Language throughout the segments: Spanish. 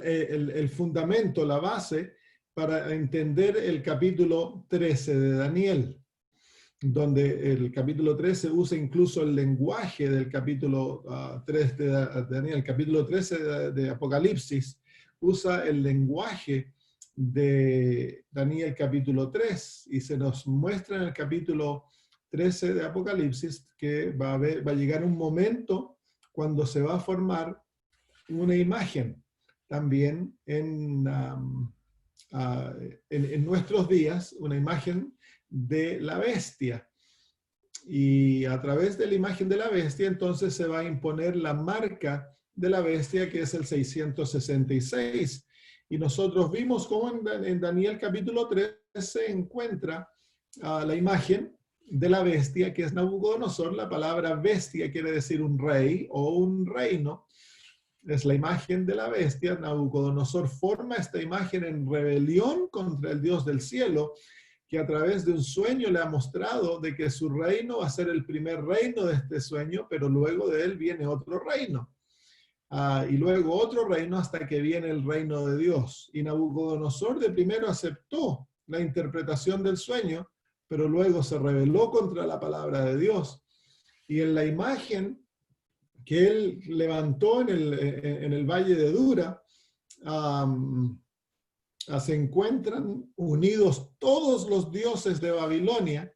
el fundamento, la base para entender el capítulo 13 de Daniel, donde el capítulo 13 usa incluso el lenguaje del capítulo 3 de Daniel. El capítulo 13 de Apocalipsis usa el lenguaje de Daniel capítulo 3 y se nos muestra en el capítulo 13 de Apocalipsis que va a llegar un momento cuando se va a formar una imagen también en nuestros días, una imagen de la bestia. Y a través de la imagen de la bestia, entonces se va a imponer la marca de la bestia, que es el 666. Y nosotros vimos cómo en Daniel capítulo 3 se encuentra la imagen de la bestia, que es Nabucodonosor. La palabra bestia quiere decir un rey o un reino. Es la imagen de la bestia. Nabucodonosor forma esta imagen en rebelión contra el Dios del cielo, que a través de un sueño le ha mostrado de que su reino va a ser el primer reino de este sueño, pero luego de él viene otro reino. Y luego otro reino hasta que viene el reino de Dios. Y Nabucodonosor de primero aceptó la interpretación del sueño, pero luego se rebeló contra la palabra de Dios. Y en la imagen que él levantó en el valle de Dura, se encuentran unidos todos los dioses de Babilonia,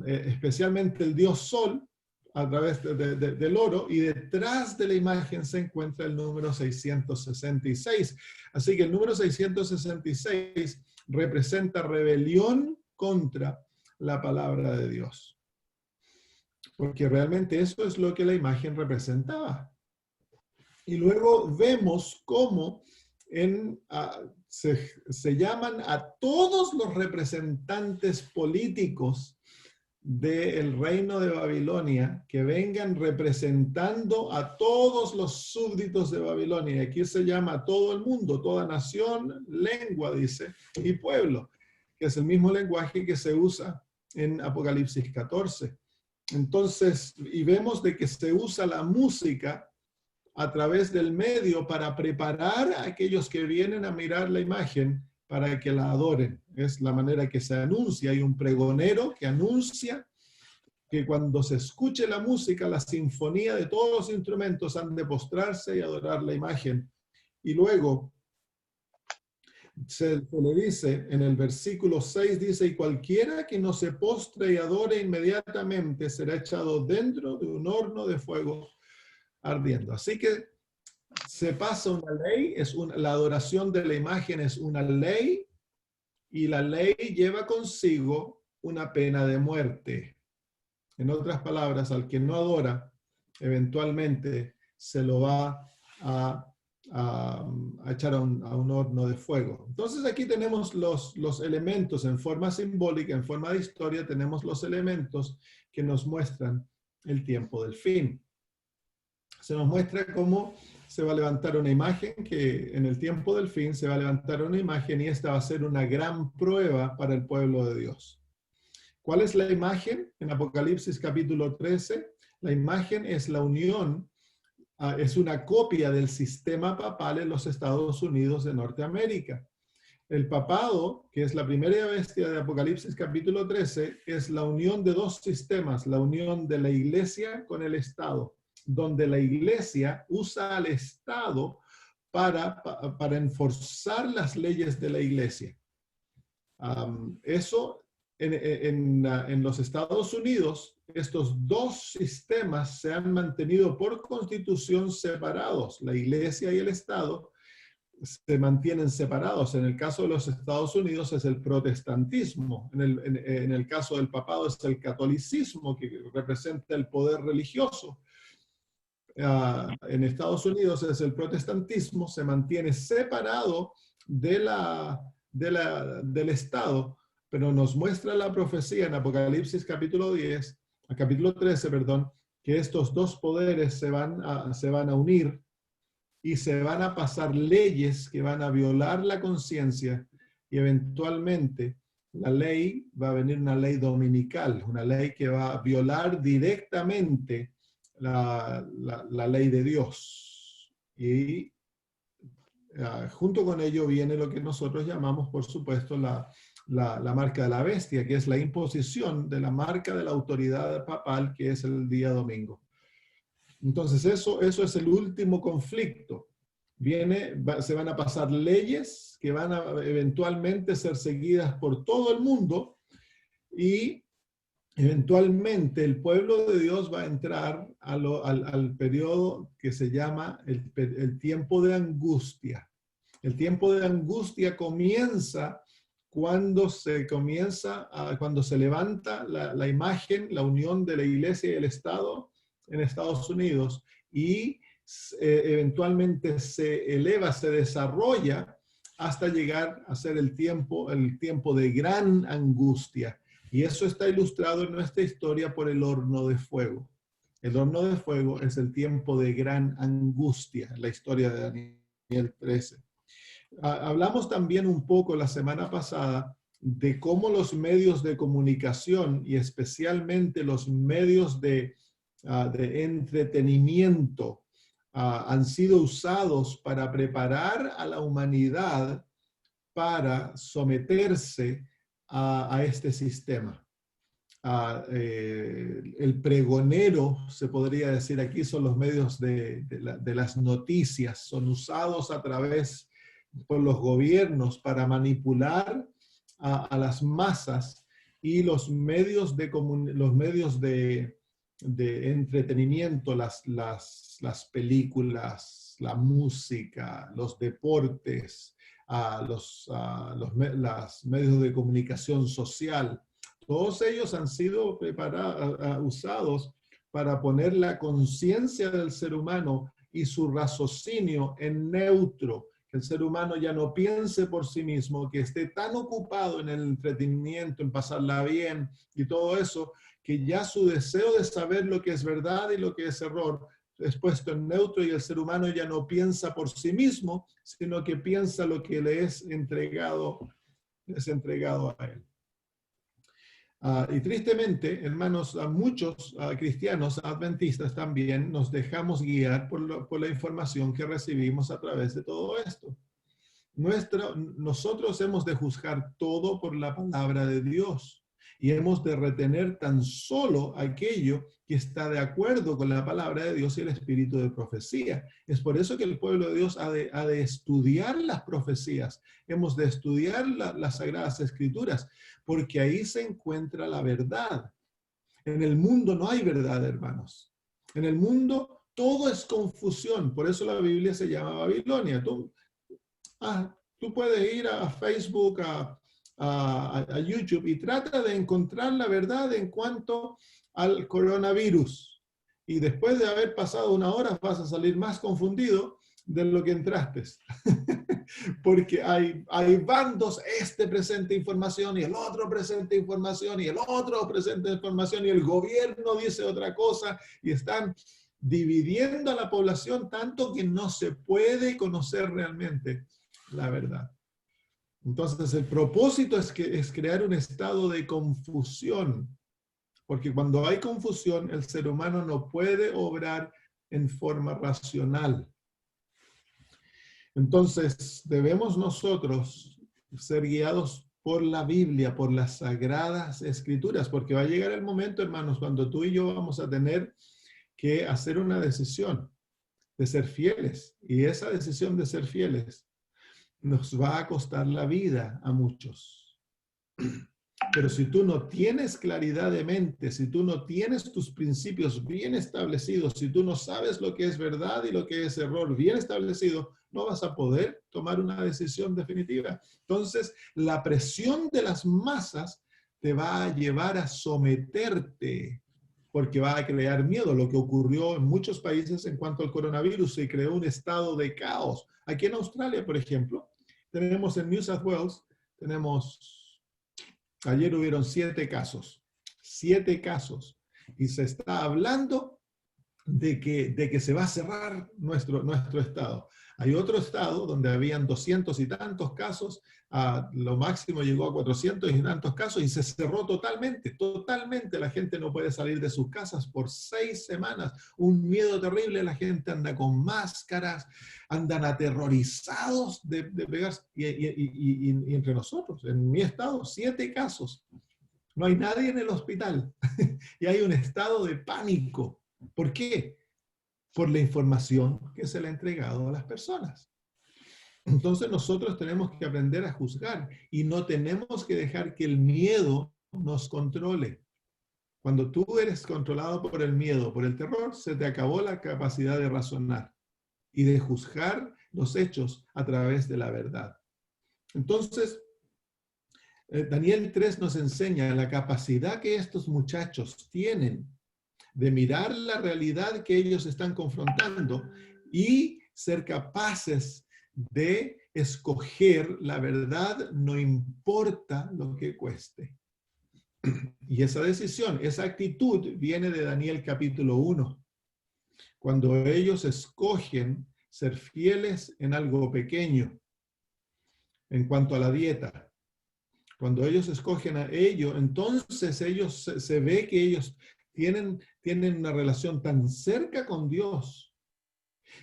especialmente el dios Sol, a través del oro, y detrás de la imagen se encuentra el número 666. Así que el número 666 representa rebelión contra la palabra de Dios. Porque realmente eso es lo que la imagen representaba. Y luego vemos cómo se llaman a todos los representantes políticos del reino de Babilonia que vengan representando a todos los súbditos de Babilonia. Y aquí se llama a todo el mundo, toda nación, lengua, dice, y pueblo, que es el mismo lenguaje que se usa en Apocalipsis 14. Entonces, y vemos de que se usa la música a través del medio para preparar a aquellos que vienen a mirar la imagen para que la adoren. Es la manera que se anuncia. Hay un pregonero que anuncia que cuando se escuche la música, la sinfonía de todos los instrumentos han de postrarse y adorar la imagen. Y luego se le dice en el versículo 6, dice, y cualquiera que no se postre y adore inmediatamente será echado dentro de un horno de fuego ardiendo. Así que se pasa una ley, la adoración de la imagen es una ley, y la ley lleva consigo una pena de muerte. En otras palabras, al que no adora, eventualmente se lo va a echar a un horno de fuego. Entonces aquí tenemos los elementos en forma simbólica, en forma de historia, tenemos los elementos que nos muestran el tiempo del fin. Se nos muestra cómo se va a levantar una imagen, que en el tiempo del fin se va a levantar una imagen y esta va a ser una gran prueba para el pueblo de Dios. ¿Cuál es la imagen? En Apocalipsis capítulo 13, la imagen es la unión, es una copia del sistema papal en los Estados Unidos de Norteamérica. El papado, que es la primera bestia de Apocalipsis capítulo 13, es la unión de dos sistemas, la unión de la iglesia con el Estado, donde la iglesia usa al Estado para enforzar las leyes de la iglesia. Eso en los Estados Unidos, estos dos sistemas se han mantenido por constitución separados. La iglesia y el Estado se mantienen separados. En el caso de los Estados Unidos es el protestantismo. En el caso del papado es el catolicismo, que representa el poder religioso. En Estados Unidos es el protestantismo, se mantiene separado del Estado, pero nos muestra la profecía en Apocalipsis capítulo 13, perdón, que estos dos poderes se van a unir y se van a pasar leyes que van a violar la conciencia, y eventualmente la ley va a venir, una ley dominical, una ley que va a violar directamente la ley de Dios. Y junto con ello viene lo que nosotros llamamos, por supuesto, la marca de la bestia, que es la imposición de la marca de la autoridad papal, que es el día domingo. Entonces eso es el último conflicto. Se van a pasar leyes que van a eventualmente ser seguidas por todo el mundo y eventualmente el pueblo de Dios va a entrar al periodo que se llama el tiempo de angustia. El tiempo de angustia comienza cuando se levanta la imagen, la unión de la iglesia y el Estado en Estados Unidos y eventualmente se eleva, se desarrolla hasta llegar a ser el tiempo de gran angustia. Y eso está ilustrado en nuestra historia por el horno de fuego. El horno de fuego es el tiempo de gran angustia, la historia de Daniel 13. Hablamos también un poco la semana pasada de cómo los medios de comunicación y especialmente los medios de entretenimiento han sido usados para preparar a la humanidad para someterse a este sistema. El pregonero, se podría decir aquí, son los medios de las noticias, son usados a través por los gobiernos para manipular a las masas, y los medios de entretenimiento, las películas, la música, los deportes, los medios de comunicación social, todos ellos han sido usados para poner la conciencia del ser humano y su raciocinio en neutro, que el ser humano ya no piense por sí mismo, que esté tan ocupado en el entretenimiento, en pasarla bien y todo eso, que ya su deseo de saber lo que es verdad y lo que es error es puesto en neutro, y el ser humano ya no piensa por sí mismo, sino que piensa lo que le es entregado a él. Y tristemente, hermanos, a muchos cristianos adventistas también nos dejamos guiar por la información que recibimos a través de todo esto. Nosotros hemos de juzgar todo por la palabra de Dios, y hemos de retener tan solo aquello que está de acuerdo con la palabra de Dios y el espíritu de profecía. Es por eso que el pueblo de Dios ha de estudiar las profecías. Hemos de estudiar las Sagradas Escrituras, porque ahí se encuentra la verdad. En el mundo no hay verdad, hermanos. En el mundo todo es confusión. Por eso la Biblia se llama Babilonia. Tú puedes ir a Facebook, a YouTube, y trata de encontrar la verdad en cuanto al coronavirus. Y después de haber pasado una hora vas a salir más confundido de lo que entraste. Porque hay bandos, este presenta información y el otro presenta información y el otro presenta información y el gobierno dice otra cosa, y están dividiendo a la población tanto que no se puede conocer realmente la verdad. Entonces el propósito es crear un estado de confusión, porque cuando hay confusión el ser humano no puede obrar en forma racional. Entonces debemos nosotros ser guiados por la Biblia, por las Sagradas Escrituras, porque va a llegar el momento, hermanos, cuando tú y yo vamos a tener que hacer una decisión de ser fieles, y esa decisión de ser fieles nos va a costar la vida a muchos. Pero si tú no tienes claridad de mente, si tú no tienes tus principios bien establecidos, si tú no sabes lo que es verdad y lo que es error bien establecido, no vas a poder tomar una decisión definitiva. Entonces, la presión de las masas te va a llevar a someterte, porque va a crear miedo. Lo que ocurrió en muchos países en cuanto al coronavirus, se creó un estado de caos. Aquí en Australia, por ejemplo, tenemos en New South Wales, ayer hubieron 7 casos, y se está hablando de que se va a cerrar nuestro estado. Hay otro estado donde habían 200 y tantos casos, lo máximo llegó a 400 y tantos casos y se cerró totalmente, totalmente. La gente no puede salir de sus casas por 6 semanas. Un miedo terrible, la gente anda con máscaras, andan aterrorizados de pegarse. Y entre nosotros, en mi estado, 7 casos. No hay nadie en el hospital y hay un estado de pánico. ¿Por qué? Por la información que se le ha entregado a las personas. Entonces nosotros tenemos que aprender a juzgar y no tenemos que dejar que el miedo nos controle. Cuando tú eres controlado por el miedo, por el terror, se te acabó la capacidad de razonar y de juzgar los hechos a través de la verdad. Entonces, Daniel 3 nos enseña la capacidad que estos muchachos tienen de mirar la realidad que ellos están confrontando y ser capaces de escoger la verdad, no importa lo que cueste. Y esa decisión, esa actitud viene de Daniel capítulo 1, cuando ellos escogen ser fieles en algo pequeño, en cuanto a la dieta. Cuando ellos escogen a ello, entonces ellos se ve que ellos tienen una relación tan cerca con Dios.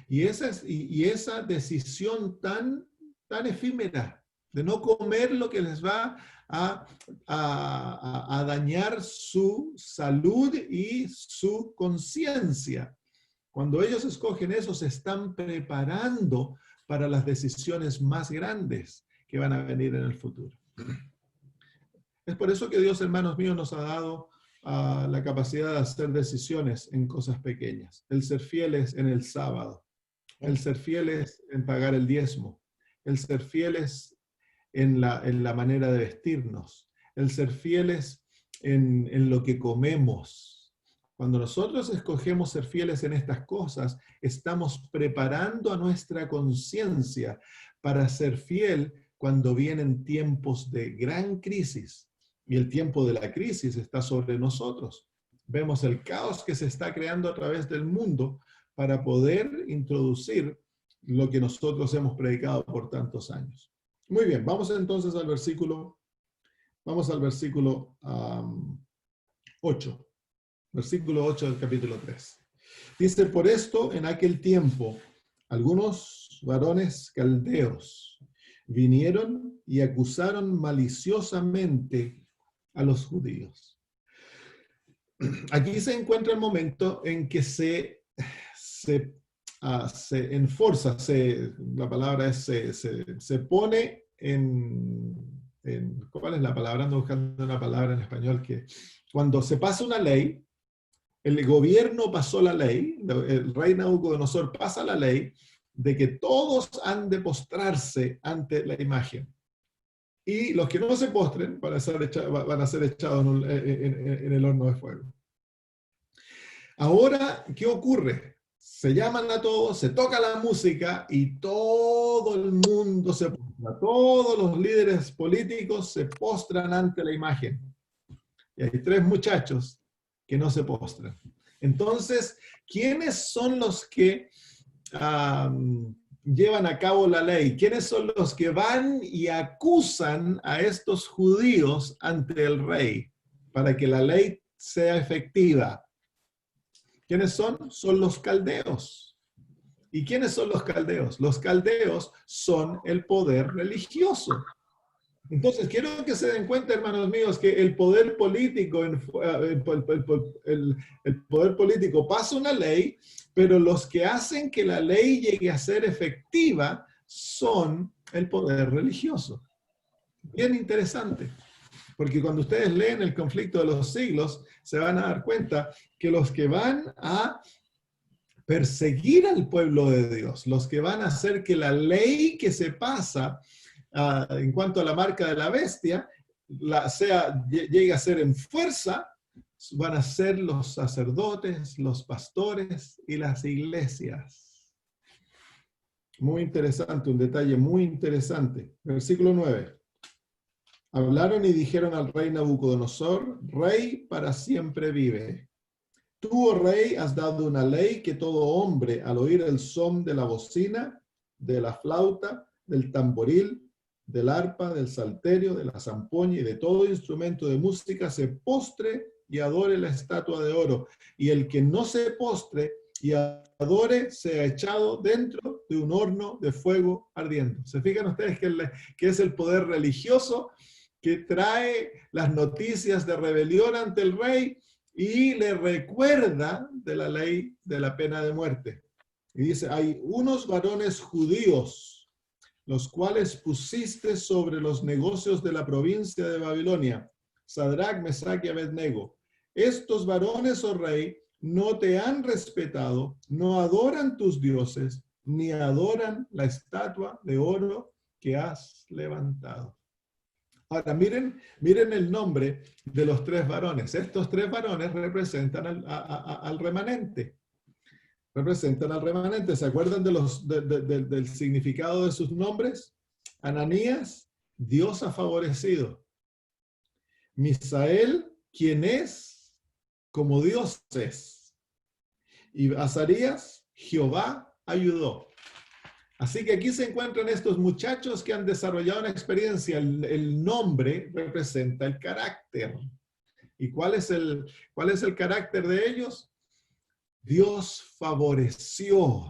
Y esa decisión tan efímera de no comer lo que les va a dañar su salud y su conciencia. Cuando ellos escogen eso, se están preparando para las decisiones más grandes que van a venir en el futuro. Es por eso que Dios, hermanos míos, nos ha dado la capacidad de hacer decisiones en cosas pequeñas. El ser fieles en el sábado. El ser fieles en pagar el diezmo. El ser fieles en la manera de vestirnos. El ser fieles en lo que comemos. Cuando nosotros escogemos ser fieles en estas cosas, estamos preparando a nuestra conciencia para ser fiel cuando vienen tiempos de gran crisis. Y el tiempo de la crisis está sobre nosotros. Vemos el caos que se está creando a través del mundo para poder introducir lo que nosotros hemos predicado por tantos años. Muy bien, vamos entonces al versículo 8. Versículo 8 del capítulo 3. Dice, por esto en aquel tiempo algunos varones caldeos vinieron y acusaron maliciosamente a los judíos. Aquí se encuentra el momento en que se enforza, la palabra es, se pone ¿cuál es la palabra? Ando buscando una palabra en español que cuando se pasa una ley, el gobierno pasó la ley, el rey Nabucodonosor pasa la ley de que todos han de postrarse ante la imagen. Y los que no se postren van a ser echados en el horno de fuego. Ahora, ¿qué ocurre? Se llaman a todos, se toca la música y todo el mundo se postra. Todos los líderes políticos se postran ante la imagen. Y hay 3 muchachos que no se postran. Entonces, ¿quiénes son los que llevan a cabo la ley? ¿Quiénes son los que van y acusan a estos judíos ante el rey para que la ley sea efectiva? ¿Quiénes son? Son los caldeos. ¿Y quiénes son los caldeos? Los caldeos son el poder religioso. Entonces, quiero que se den cuenta, hermanos míos, que el poder político, el poder político pasa una ley, pero los que hacen que la ley llegue a ser efectiva son el poder religioso. Bien interesante, porque cuando ustedes leen el conflicto de los siglos, se van a dar cuenta que los que van a perseguir al pueblo de Dios, los que van a hacer que la ley que se pasa en cuanto a la marca de la bestia, llegue a ser en fuerza, van a ser los sacerdotes, los pastores y las iglesias. Muy interesante, un detalle muy interesante. Versículo 9. Hablaron y dijeron al rey Nabucodonosor, rey para siempre vive. Tú, oh rey, has dado una ley que todo hombre, al oír el son de la bocina, de la flauta, del tamboril, del arpa, del salterio, de la zampoña y de todo instrumento de música se postre y adore la estatua de oro. Y el que no se postre y adore sea echado dentro de un horno de fuego ardiendo. ¿Se fijan ustedes que es el poder religioso que trae las noticias de rebelión ante el rey y le recuerda de la ley de la pena de muerte? Y dice, hay unos varones judíos, los cuales pusiste sobre los negocios de la provincia de Babilonia, Sadrach, Mesach y Abednego. Estos varones, oh rey, no te han respetado, no adoran tus dioses, ni adoran la estatua de oro que has levantado. Ahora, miren el nombre de los tres varones. Estos tres varones representan al remanente. Representan al remanente. ¿Se acuerdan del significado de sus nombres? Ananías, Dios ha favorecido. Misael, quien es como Dios es. Y Azarías, Jehová ayudó. Así que aquí se encuentran estos muchachos que han desarrollado una experiencia. El nombre representa el carácter. ¿Y cuál es el carácter de ellos? Dios favoreció.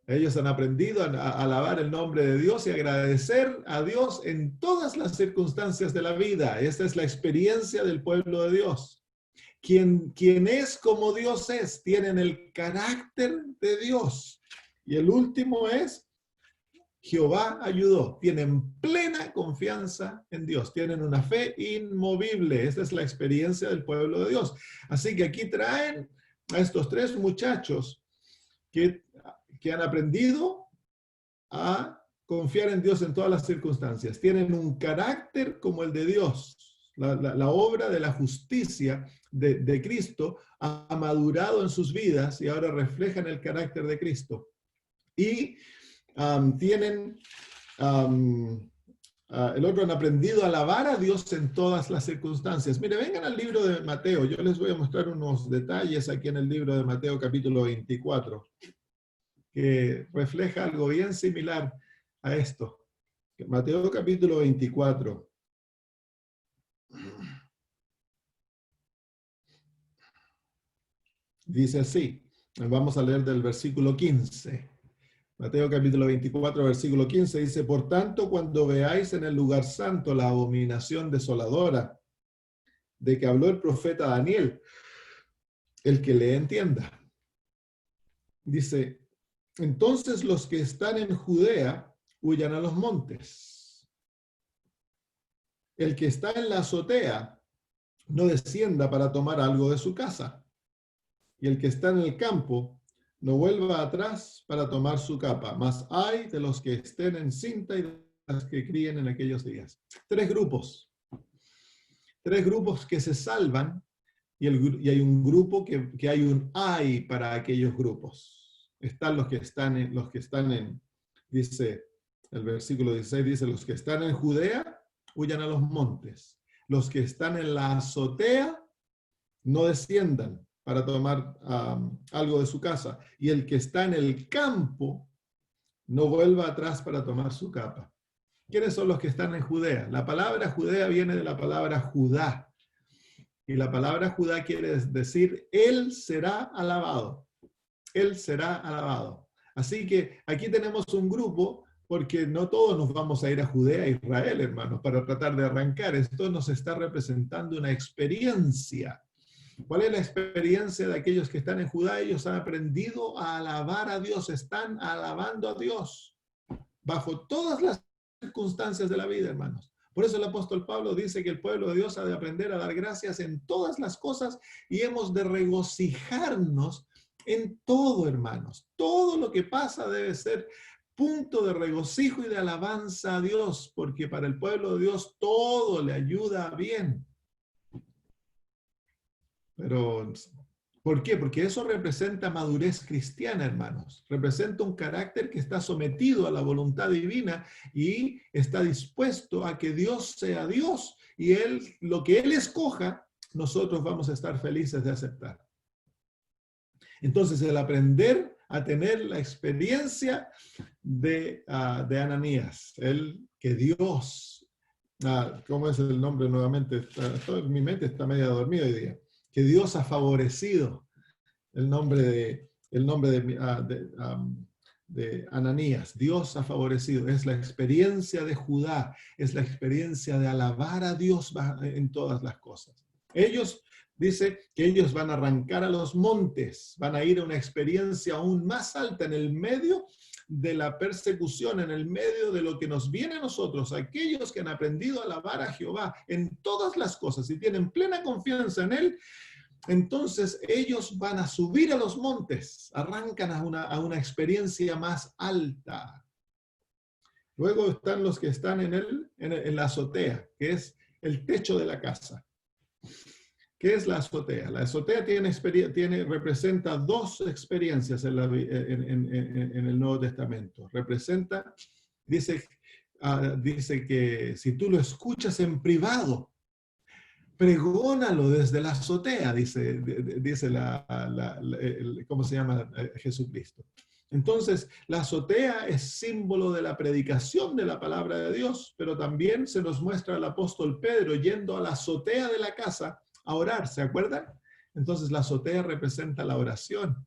Ellos han aprendido a alabar el nombre de Dios y agradecer a Dios en todas las circunstancias de la vida. Esta es la experiencia del pueblo de Dios. Quien es como Dios es, tienen el carácter de Dios. Y el último es, Jehová ayudó. Tienen plena confianza en Dios. Tienen una fe inmovible. Esta es la experiencia del pueblo de Dios. Así que aquí traen a estos tres muchachos que han aprendido a confiar en Dios en todas las circunstancias. Tienen un carácter como el de Dios. La obra de la justicia de Cristo ha madurado en sus vidas y ahora reflejan el carácter de Cristo. Y el otro han aprendido a alabar a Dios en todas las circunstancias. Mire, vengan al libro de Mateo. Yo les voy a mostrar unos detalles aquí en el libro de Mateo capítulo 24, que refleja algo bien similar a esto. Mateo capítulo 24. Dice así, vamos a leer del versículo 15. Mateo capítulo 24, versículo 15 dice, por tanto, cuando veáis en el lugar santo la abominación desoladora de que habló el profeta Daniel, el que le entienda. Dice, entonces los que están en Judea huyan a los montes. El que está en la azotea no descienda para tomar algo de su casa. Y el que está en el campo no vuelva atrás para tomar su capa, mas ay de los que estén en cinta y de las que críen en aquellos días. Tres grupos que se salvan y hay un grupo que hay un ay para aquellos grupos. Están los que están en, dice el versículo 16, dice, los que están en Judea huyan a los montes. Los que están en la azotea no desciendan para tomar algo de su casa. Y el que está en el campo no vuelva atrás para tomar su capa. ¿Quiénes son los que están en Judea? La palabra Judea viene de la palabra Judá. Y la palabra Judá quiere decir, Él será alabado. Él será alabado. Así que aquí tenemos un grupo, porque no todos nos vamos a ir a Judea, Israel, hermanos, para tratar de arrancar. Esto nos está representando una experiencia. ¿Cuál es la experiencia de aquellos que están en Judá? Ellos han aprendido a alabar a Dios, están alabando a Dios bajo todas las circunstancias de la vida, hermanos. Por eso el apóstol Pablo dice que el pueblo de Dios ha de aprender a dar gracias en todas las cosas y hemos de regocijarnos en todo, hermanos. Todo lo que pasa debe ser punto de regocijo y de alabanza a Dios, porque para el pueblo de Dios todo le ayuda bien. Pero, ¿por qué? Porque eso representa madurez cristiana, hermanos. Representa un carácter que está sometido a la voluntad divina y está dispuesto a que Dios sea Dios. Y lo que Él escoja, nosotros vamos a estar felices de aceptar. Entonces, el aprender a tener la experiencia de Ananías, el que Dios, ¿cómo es el nombre nuevamente? Mi mente está media dormida hoy día. Que Dios ha favorecido el nombre de Ananías. Dios ha favorecido. Es la experiencia de Judá, es la experiencia de alabar a Dios en todas las cosas. Ellos, dice que ellos van a arrancar a los montes, van a ir a una experiencia aún más alta en el medio de la persecución, en el medio de lo que nos viene a nosotros, aquellos que han aprendido a alabar a Jehová en todas las cosas y tienen plena confianza en Él. Entonces ellos van a subir a los montes, arrancan a una experiencia más alta. Luego están los que están en la azotea, que es el techo de la casa. ¿Qué es la azotea? La azotea representa dos experiencias en el Nuevo Testamento. Dice que si tú lo escuchas en privado, pregónalo desde la azotea, dice ¿cómo se llama? Jesucristo. Entonces, la azotea es símbolo de la predicación de la palabra de Dios, pero también se nos muestra el apóstol Pedro yendo a la azotea de la casa a orar, ¿se acuerdan? Entonces, la azotea representa la oración.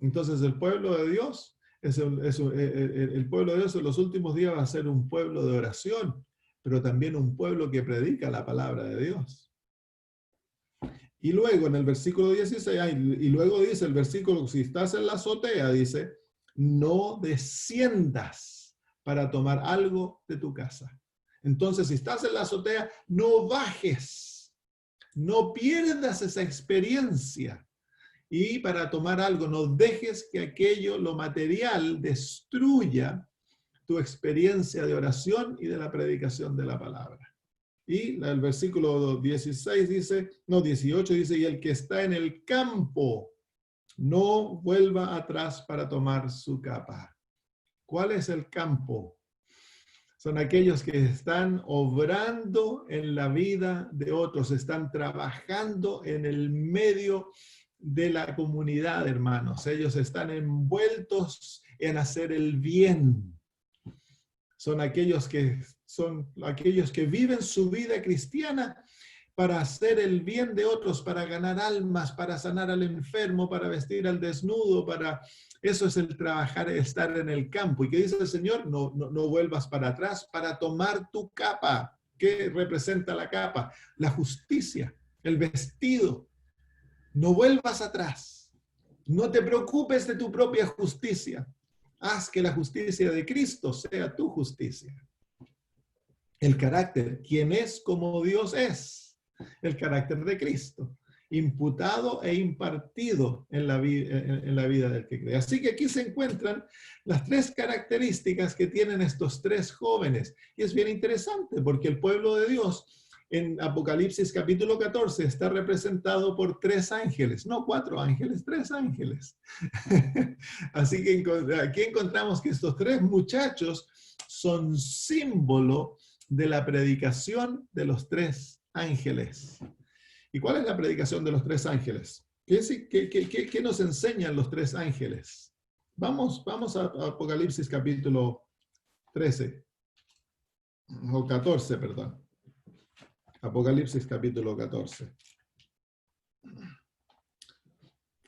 Entonces, el pueblo de Dios, el pueblo de Dios en los últimos días va a ser un pueblo de oración, pero también un pueblo que predica la palabra de Dios. Y luego en el versículo 16, y luego dice el versículo, si estás en la azotea, dice, no desciendas para tomar algo de tu casa. Entonces, si estás en la azotea, no bajes, no pierdas esa experiencia. Y para tomar algo, no dejes que aquello, lo material, destruya tu experiencia de oración y de la predicación de la palabra. Y el versículo 18 dice, y el que está en el campo, no vuelva atrás para tomar su capa. ¿Cuál es el campo? Son aquellos que están obrando en la vida de otros, están trabajando en el medio de la comunidad, hermanos. Ellos están envueltos en hacer el bien. Son aquellos que viven su vida cristiana para hacer el bien de otros, para ganar almas, para sanar al enfermo, para vestir al desnudo, eso es el trabajar, estar en el campo. ¿Y qué dice el Señor? No vuelvas para atrás para tomar tu capa. ¿Qué representa la capa? La justicia, el vestido. No vuelvas atrás. No te preocupes de tu propia justicia. Haz que la justicia de Cristo sea tu justicia. El carácter, quien es como Dios es. El carácter de Cristo, imputado e impartido en la vida del que cree. Así que aquí se encuentran las tres características que tienen estos tres jóvenes. Y es bien interesante porque el pueblo de Dios en Apocalipsis capítulo 14 está representado por 3 ángeles, no 4 ángeles, 3 ángeles. Así que aquí encontramos que estos 3 muchachos son símbolo de la predicación de los 3 ángeles. ¿Y cuál es la predicación de los 3 ángeles? ¿Qué nos enseñan los 3 ángeles? Vamos a Apocalipsis capítulo 13, o 14, perdón. Apocalipsis capítulo 14.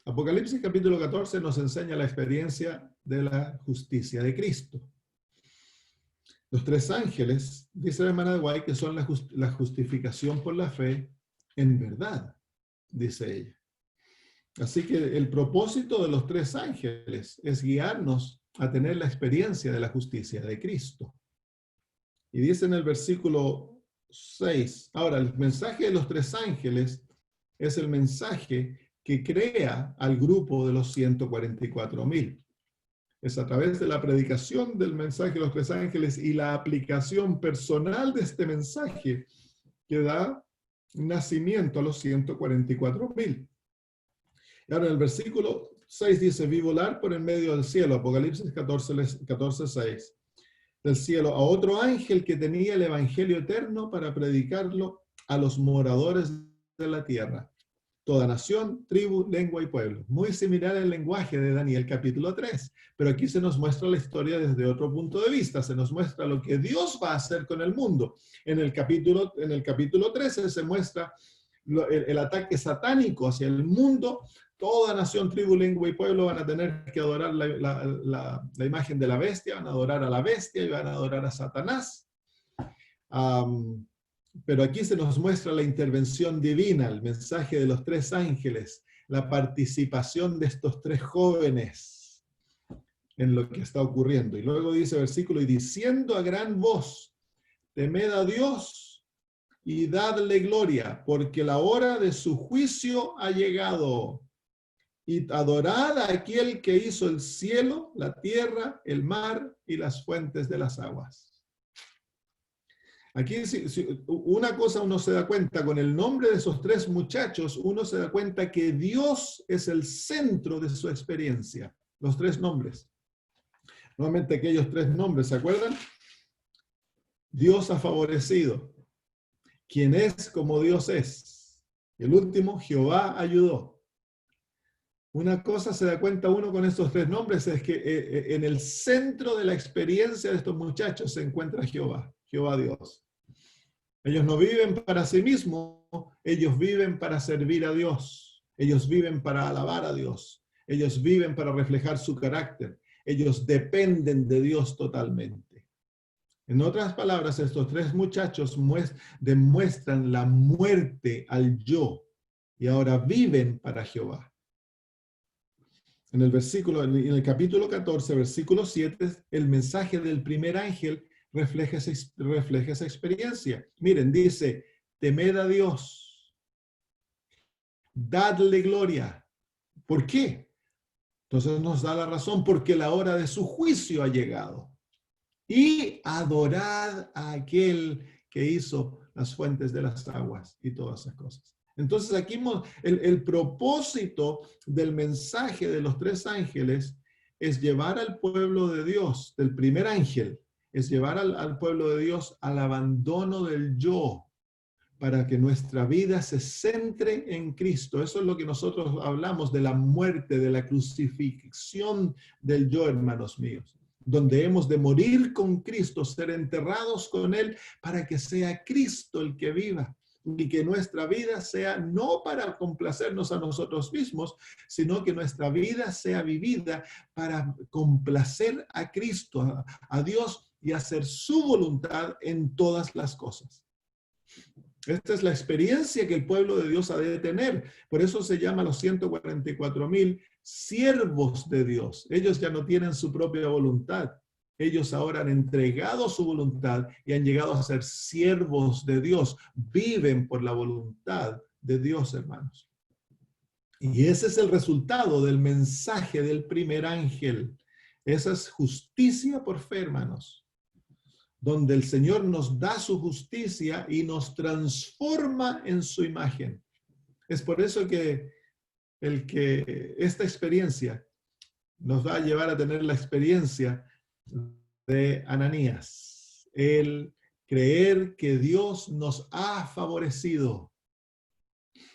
Apocalipsis capítulo 14 nos enseña la experiencia de la justicia de Cristo. Los 3 ángeles, dice la hermana de White, que son la justificación por la fe en verdad, dice ella. Así que el propósito de los 3 ángeles es guiarnos a tener la experiencia de la justicia de Cristo. Y dice en el versículo 6, ahora el mensaje de los 3 ángeles es el mensaje que crea al grupo de los 144,000. Es a través de la predicación del mensaje de los 3 ángeles y la aplicación personal de este mensaje que da nacimiento a los 144,000. Y ahora el versículo 6 dice, vi volar por en medio del cielo, Apocalipsis 14:6, del cielo a otro ángel que tenía el evangelio eterno para predicarlo a los moradores de la tierra, Toda nación, tribu, lengua y pueblo. Muy similar al lenguaje de Daniel capítulo 3, pero aquí se nos muestra la historia desde otro punto de vista, se nos muestra lo que Dios va a hacer con el mundo. En el capítulo 13 se muestra el ataque satánico hacia el mundo. Toda nación, tribu, lengua y pueblo van a tener que adorar la imagen de la bestia, van a adorar a la bestia y van a adorar a Satanás. Pero aquí se nos muestra la intervención divina, el mensaje de los 3 ángeles, la participación de estos 3 jóvenes en lo que está ocurriendo. Y luego dice el versículo, y diciendo a gran voz, temed a Dios y dadle gloria, porque la hora de su juicio ha llegado. Y adorad a aquel que hizo el cielo, la tierra, el mar y las fuentes de las aguas. Aquí una cosa uno se da cuenta, con el nombre de esos 3 muchachos, uno se da cuenta que Dios es el centro de su experiencia. Los 3 nombres. Nuevamente aquellos 3 nombres, ¿se acuerdan? Dios ha favorecido. Quien es como Dios es. El último, Jehová ayudó. Una cosa se da cuenta uno con estos 3 nombres, es que en el centro de la experiencia de estos muchachos se encuentra Jehová, Jehová Dios. Ellos no viven para sí mismos, ellos viven para servir a Dios. Ellos viven para alabar a Dios. Ellos viven para reflejar su carácter. Ellos dependen de Dios totalmente. En otras palabras, estos 3 muchachos demuestran la muerte al yo y ahora viven para Jehová. En el capítulo 14, versículo 7, el mensaje del primer ángel refleja esa experiencia. Miren, dice, temed a Dios, dadle gloria. ¿Por qué? Entonces nos da la razón, porque la hora de su juicio ha llegado. Y adorad a aquel que hizo las fuentes de las aguas y todas esas cosas. Entonces aquí el propósito del mensaje de los 3 ángeles es llevar al pueblo de Dios, del primer ángel, es llevar al pueblo de Dios al abandono del yo, para que nuestra vida se centre en Cristo. Eso es lo que nosotros hablamos de la muerte, de la crucifixión del yo, hermanos míos, donde hemos de morir con Cristo, ser enterrados con Él, para que sea Cristo el que viva. Y que nuestra vida sea no para complacernos a nosotros mismos, sino que nuestra vida sea vivida para complacer a Cristo, a Dios, y hacer su voluntad en todas las cosas. Esta es la experiencia que el pueblo de Dios ha de tener. Por eso se llama a los 144,000 siervos de Dios. Ellos ya no tienen su propia voluntad. Ellos ahora han entregado su voluntad y han llegado a ser siervos de Dios. Viven por la voluntad de Dios, hermanos. Y ese es el resultado del mensaje del primer ángel. Esa es justicia por fe, hermanos, donde el Señor nos da su justicia y nos transforma en su imagen. Es por eso que esta experiencia nos va a llevar a tener la experiencia de Ananías, el creer que Dios nos ha favorecido,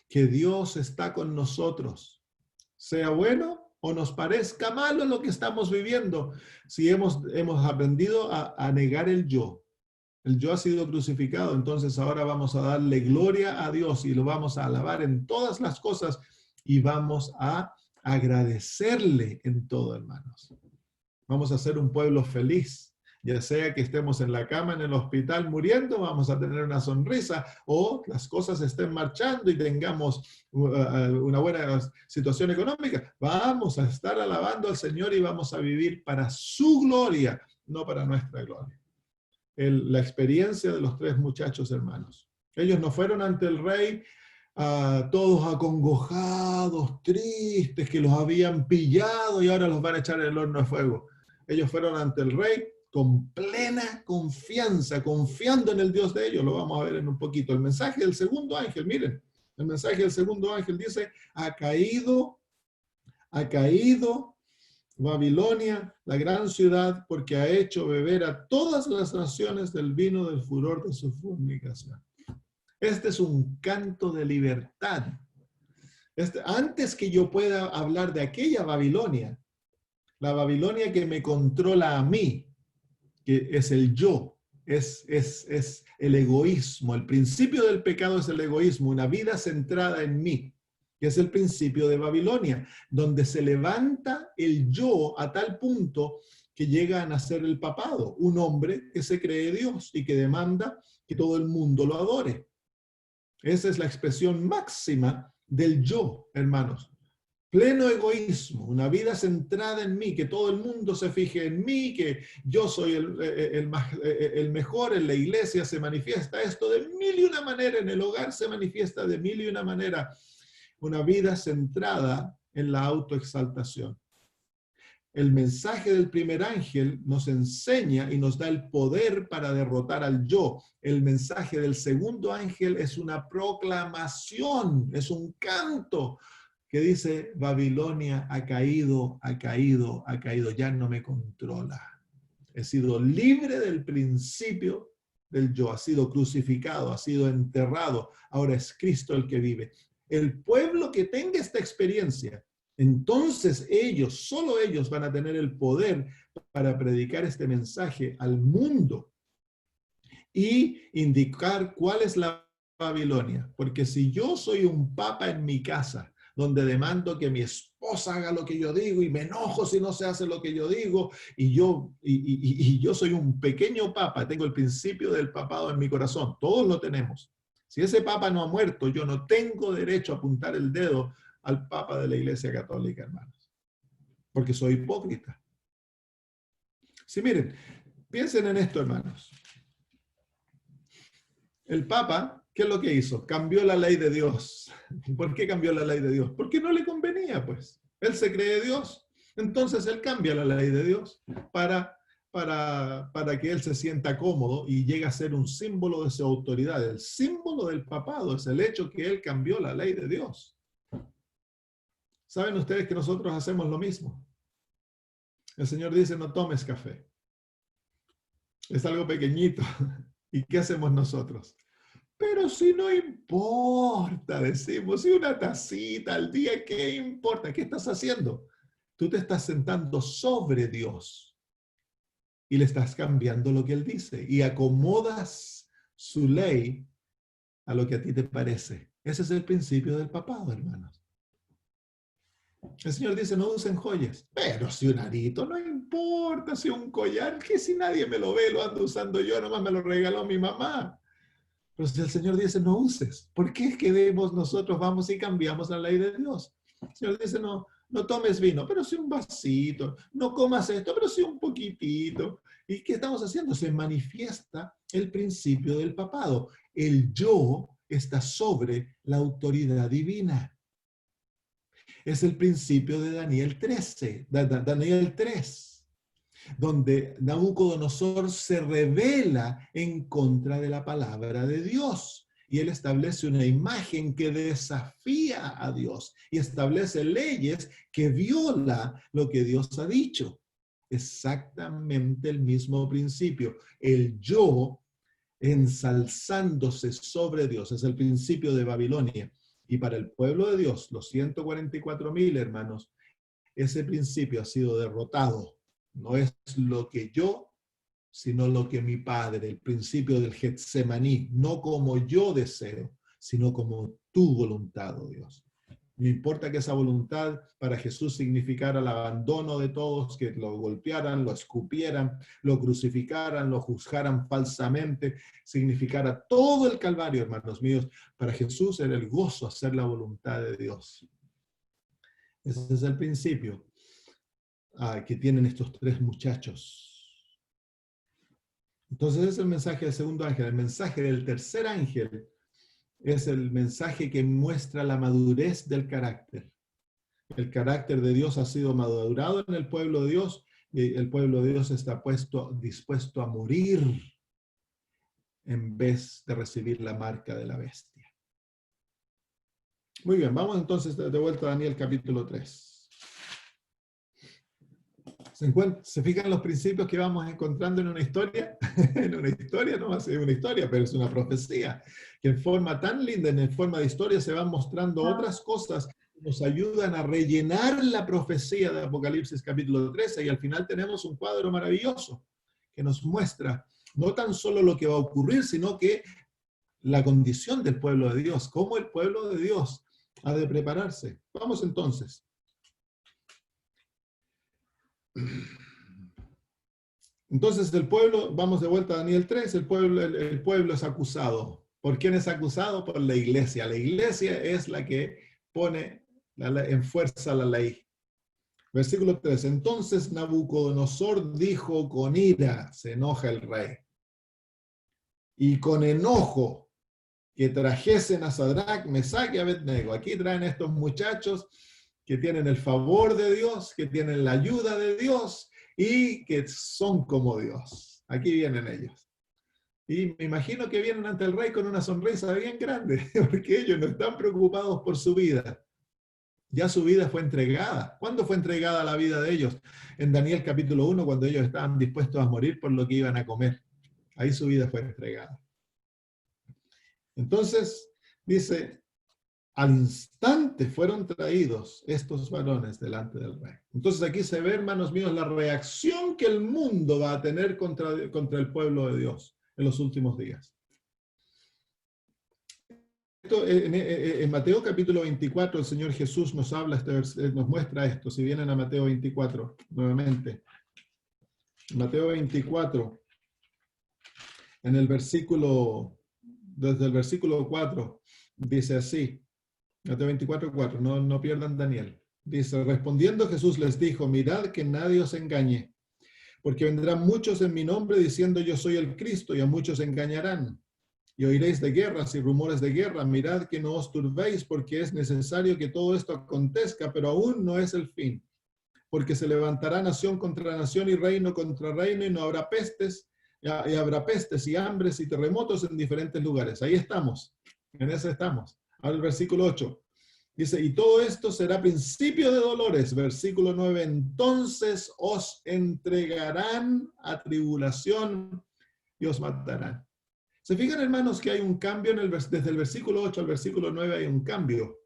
que Dios está con nosotros, sea bueno o nos parezca malo lo que estamos viviendo, si hemos aprendido a negar el yo. El yo ha sido crucificado, entonces ahora vamos a darle gloria a Dios y lo vamos a alabar en todas las cosas y vamos a agradecerle en todo, hermanos. Vamos a ser un pueblo feliz, ya sea que estemos en la cama, en el hospital muriendo, vamos a tener una sonrisa, o las cosas estén marchando y tengamos una buena situación económica. Vamos a estar alabando al Señor y vamos a vivir para su gloria, no para nuestra gloria. La experiencia de los 3 muchachos hermanos. Ellos no fueron ante el rey todos acongojados, tristes, que los habían pillado y ahora los van a echar en el horno de fuego. Ellos fueron ante el rey con plena confianza, confiando en el Dios de ellos. Lo vamos a ver en un poquito. El mensaje del segundo ángel, miren, el mensaje del segundo ángel dice, ha caído Babilonia, la gran ciudad, porque ha hecho beber a todas las naciones del vino del furor de su fornicación. Este es un canto de libertad. Antes que yo pueda hablar de aquella Babilonia, la Babilonia que me controla a mí, que es el yo, es el egoísmo. El principio del pecado es el egoísmo, una vida centrada en mí, que es el principio de Babilonia, donde se levanta el yo a tal punto que llega a nacer el papado, un hombre que se cree Dios y que demanda que todo el mundo lo adore. Esa es la expresión máxima del yo, hermanos. Pleno egoísmo, una vida centrada en mí, que todo el mundo se fije en mí, que yo soy el mejor, en la iglesia se manifiesta esto de mil y una manera, en el hogar se manifiesta de mil y una manera. Una vida centrada en la autoexaltación. El mensaje del primer ángel nos enseña y nos da el poder para derrotar al yo. El mensaje del segundo ángel es una proclamación, es un canto que dice: Babilonia ha caído, ha caído, ha caído, ya no me controla. He sido libre del principio del yo, ha sido crucificado, ha sido enterrado, ahora es Cristo el que vive. El pueblo que tenga esta experiencia, entonces ellos, solo ellos van a tener el poder para predicar este mensaje al mundo y indicar cuál es la Babilonia. Porque si yo soy un papa en mi casa, donde demando que mi esposa haga lo que yo digo y me enojo si no se hace lo que yo digo, y yo soy un pequeño papa, tengo el principio del papado en mi corazón, todos lo tenemos. Si ese papa no ha muerto, yo no tengo derecho a apuntar el dedo al papa de la Iglesia Católica, hermanos, porque soy hipócrita. Sí, miren, piensen en esto, hermanos. El papa, ¿qué es lo que hizo? Cambió la ley de Dios. ¿Por qué cambió la ley de Dios? Porque no le convenía, pues. Él se cree Dios, entonces él cambia la ley de Dios para que él se sienta cómodo y llegue a ser un símbolo de su autoridad. El símbolo del papado es el hecho que él cambió la ley de Dios. ¿Saben ustedes que nosotros hacemos lo mismo? El Señor dice: no tomes café. Es algo pequeñito. ¿Y qué hacemos nosotros? Pero si no importa, decimos, si una tacita al día, ¿qué importa? ¿Qué estás haciendo? Tú te estás sentando sobre Dios y le estás cambiando lo que Él dice y acomodas su ley a lo que a ti te parece. Ese es el principio del papado, hermanos. El Señor dice: no usen joyas. Pero si un arito, no importa, si un collar, que si nadie me lo ve, lo ando usando yo, nomás me lo regaló mi mamá. Pero si el Señor dice: no uses, ¿por qué es que nosotros vamos y cambiamos la ley de Dios? El Señor dice: no tomes vino, pero sí un vasito. No comas esto, pero sí un poquitito. ¿Y qué estamos haciendo? Se manifiesta el principio del papado. El yo está sobre la autoridad divina. Es el principio de Daniel 13, Daniel 3, donde Nabucodonosor se revela en contra de la palabra de Dios. Y él establece una imagen que desafía a Dios y establece leyes que viola lo que Dios ha dicho. Exactamente el mismo principio. El yo ensalzándose sobre Dios. Es el principio de Babilonia. Y para el pueblo de Dios, los 144,000 hermanos, ese principio ha sido derrotado. No es lo que yo, sino lo que mi Padre, el principio del Getsemaní, no como yo deseo, sino como tu voluntad, oh Dios. No importa que esa voluntad para Jesús significara el abandono de todos, que lo golpearan, lo escupieran, lo crucificaran, lo juzgaran falsamente, significara todo el Calvario, hermanos míos. Para Jesús era el gozo hacer la voluntad de Dios. Ese es el principio que tienen estos tres muchachos. Entonces es el mensaje del segundo ángel. El mensaje del tercer ángel es el mensaje que muestra la madurez del carácter. El carácter de Dios ha sido madurado en el pueblo de Dios y el pueblo de Dios está dispuesto a morir en vez de recibir la marca de la bestia. Muy bien, vamos entonces de vuelta a Daniel capítulo 3. ¿Se fijan los principios que vamos encontrando en una historia? En una historia no va a ser una historia, pero es una profecía, que en forma tan linda, en forma de historia, se van mostrando otras cosas nos ayudan a rellenar la profecía de Apocalipsis capítulo 13 y al final tenemos un cuadro maravilloso que nos muestra no tan solo lo que va a ocurrir, sino que la condición del pueblo de Dios, cómo el pueblo de Dios ha de prepararse. Vamos entonces. Entonces el pueblo, vamos de vuelta a Daniel 3, el pueblo es acusado. ¿Por quién es acusado? Por la iglesia. La iglesia es la que pone en fuerza la ley. Versículo 3. Entonces Nabucodonosor dijo con ira, se enoja el rey, y con enojo, que trajesen a Sadrach, Mesach y Abednego. Aquí traen estos muchachos que tienen el favor de Dios, que tienen la ayuda de Dios y que son como Dios. Aquí vienen ellos. Y me imagino que vienen ante el rey con una sonrisa bien grande, porque ellos no están preocupados por su vida. Ya su vida fue entregada. ¿Cuándo fue entregada la vida de ellos? En Daniel capítulo 1, cuando ellos estaban dispuestos a morir por lo que iban a comer. Ahí su vida fue entregada. Entonces, dice, al instante fueron traídos estos varones delante del rey. Entonces aquí se ve, hermanos míos, la reacción que el mundo va a tener contra el pueblo de Dios en los últimos días. En Mateo capítulo 24, el Señor Jesús nos habla, nos muestra esto. Si vienen a Mateo 24, nuevamente. Mateo 24, en el versículo, desde el versículo 4, dice así. Mateo 24, 4, no pierdan Daniel. Dice, respondiendo Jesús les dijo, mirad que nadie os engañe, porque vendrán muchos en mi nombre diciendo yo soy el Cristo, y a muchos engañarán. Y oiréis de guerras y rumores de guerra. Mirad que no os turbéis, porque es necesario que todo esto acontezca, pero aún no es el fin. Porque se levantará nación contra nación y reino contra reino, y no habrá pestes, y habrá pestes y hambres y terremotos en diferentes lugares. Ahí estamos, en ese estamos. Ahora el versículo 8. Dice, y todo esto será principio de dolores. Versículo 9, entonces os entregarán a tribulación y os matarán. ¿Se fijan, hermanos, que hay un cambio desde el versículo 8 al versículo 9 hay un cambio?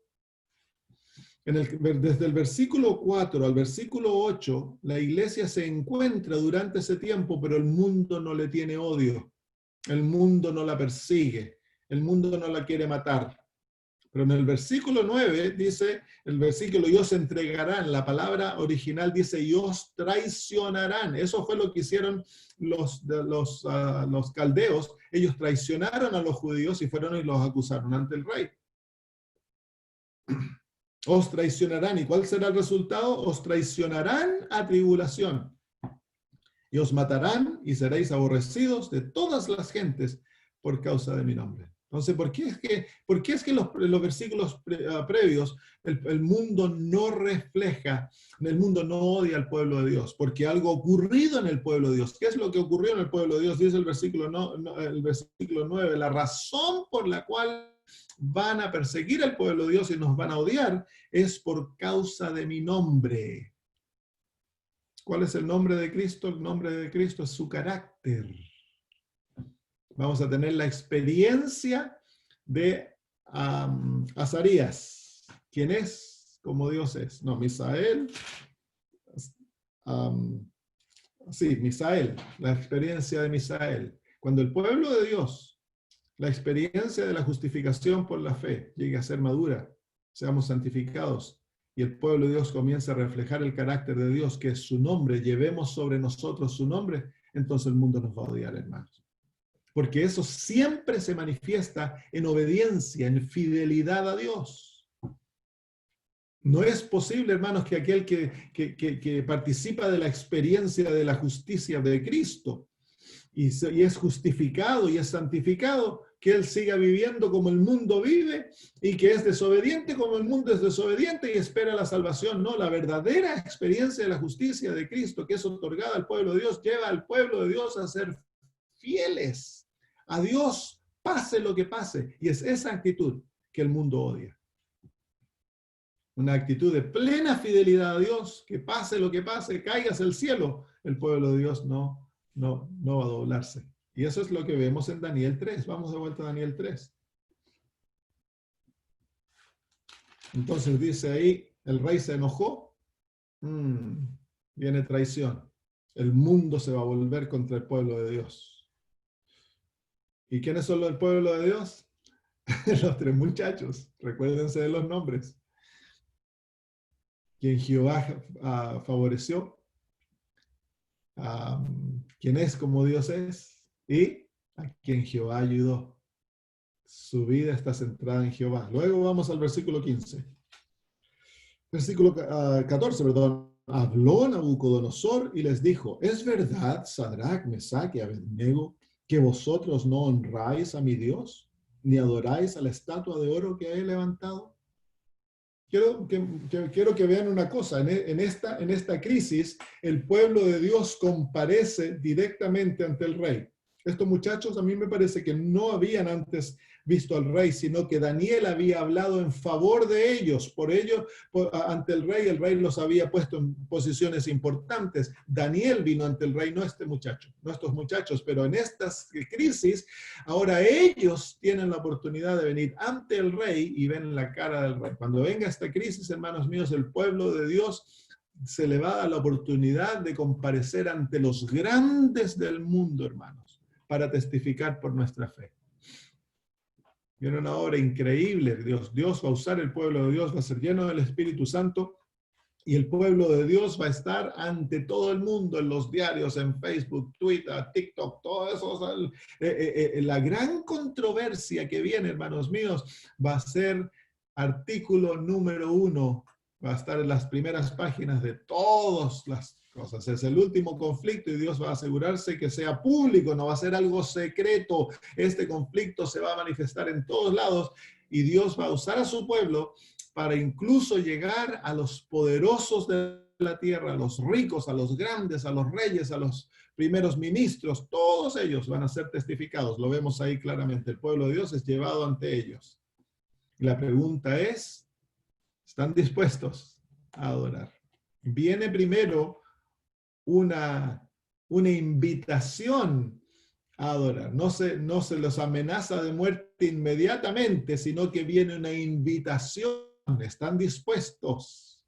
Desde el versículo 4 al versículo 8, la iglesia se encuentra durante ese tiempo, pero el mundo no le tiene odio. El mundo no la persigue. El mundo no la quiere matar. Pero en el versículo 9 dice, el versículo, y os entregarán, la palabra original dice, y os traicionarán. Eso fue lo que hicieron los caldeos. Ellos traicionaron a los judíos y fueron y los acusaron ante el rey. Os traicionarán. ¿Y cuál será el resultado? Os traicionarán a tribulación. Y os matarán y seréis aborrecidos de todas las gentes por causa de mi nombre. Entonces, ¿por qué es que los versículos previos el mundo no refleja, el mundo no odia al pueblo de Dios? Porque algo ha ocurrido en el pueblo de Dios. ¿Qué es lo que ocurrió en el pueblo de Dios? Dice el versículo 9, la razón por la cual van a perseguir al pueblo de Dios y nos van a odiar es por causa de mi nombre. ¿Cuál es el nombre de Cristo? El nombre de Cristo es su carácter. Vamos a tener la experiencia de Azarías. ¿Quién es? Como Dios es. No, Misael. Misael. La experiencia de Misael. Cuando el pueblo de Dios, la experiencia de la justificación por la fe, llegue a ser madura, seamos santificados, y el pueblo de Dios comienza a reflejar el carácter de Dios, que es su nombre, llevemos sobre nosotros su nombre, entonces el mundo nos va a odiar, hermanos. Porque eso siempre se manifiesta en obediencia, en fidelidad a Dios. No es posible, hermanos, que aquel que participa de la experiencia de la justicia de Cristo y es justificado y es santificado, que él siga viviendo como el mundo vive y que es desobediente como el mundo es desobediente y espera la salvación. No, la verdadera experiencia de la justicia de Cristo que es otorgada al pueblo de Dios lleva al pueblo de Dios a ser fieles a Dios, pase lo que pase. Y es esa actitud que el mundo odia. Una actitud de plena fidelidad a Dios, que pase lo que pase, caigas al cielo, el pueblo de Dios no va a doblarse. Y eso es lo que vemos en Daniel 3. Vamos de vuelta a Daniel 3. Entonces dice ahí, el rey se enojó, viene traición. El mundo se va a volver contra el pueblo de Dios. ¿Y quiénes son el pueblo de Dios? Los tres muchachos, recuérdense de los nombres. Quien Jehová favoreció, quien es como Dios es, y a quien Jehová ayudó. Su vida está centrada en Jehová. Luego vamos al versículo 15. Versículo 14, perdón. Habló Nabucodonosor y les dijo, ¿es verdad, Sadrach, Mesach y Abednego, que vosotros no honráis a mi Dios, ni adoráis a la estatua de oro que he levantado? Quiero que vean una cosa, en esta crisis, el pueblo de Dios comparece directamente ante el rey. Estos muchachos a mí me parece que no habían antes visto al rey, sino que Daniel había hablado en favor de ellos. Por ello, ante el rey los había puesto en posiciones importantes. Daniel vino ante el rey, no este muchacho, no estos muchachos, pero en estas crisis, ahora ellos tienen la oportunidad de venir ante el rey y ven la cara del rey. Cuando venga esta crisis, hermanos míos, el pueblo de Dios se le va a dar la oportunidad de comparecer ante los grandes del mundo, hermanos, para testificar por nuestra fe. Viene una obra increíble. Dios va a usar el pueblo de Dios, va a ser lleno del Espíritu Santo y el pueblo de Dios va a estar ante todo el mundo, en los diarios, en Facebook, Twitter, TikTok, todo eso. O sea, la gran controversia que viene, hermanos míos, va a ser artículo número 1. Va a estar en las primeras páginas de todas las cosas. Es el último conflicto y Dios va a asegurarse que sea público, no va a ser algo secreto. Este conflicto se va a manifestar en todos lados y Dios va a usar a su pueblo para incluso llegar a los poderosos de la tierra, a los ricos, a los grandes, a los reyes, a los primeros ministros. Todos ellos van a ser testificados. Lo vemos ahí claramente. El pueblo de Dios es llevado ante ellos. Y la pregunta es, ¿están dispuestos a adorar? Viene primero una invitación a adorar. No se los amenaza de muerte inmediatamente, sino que viene una invitación. ¿Están dispuestos?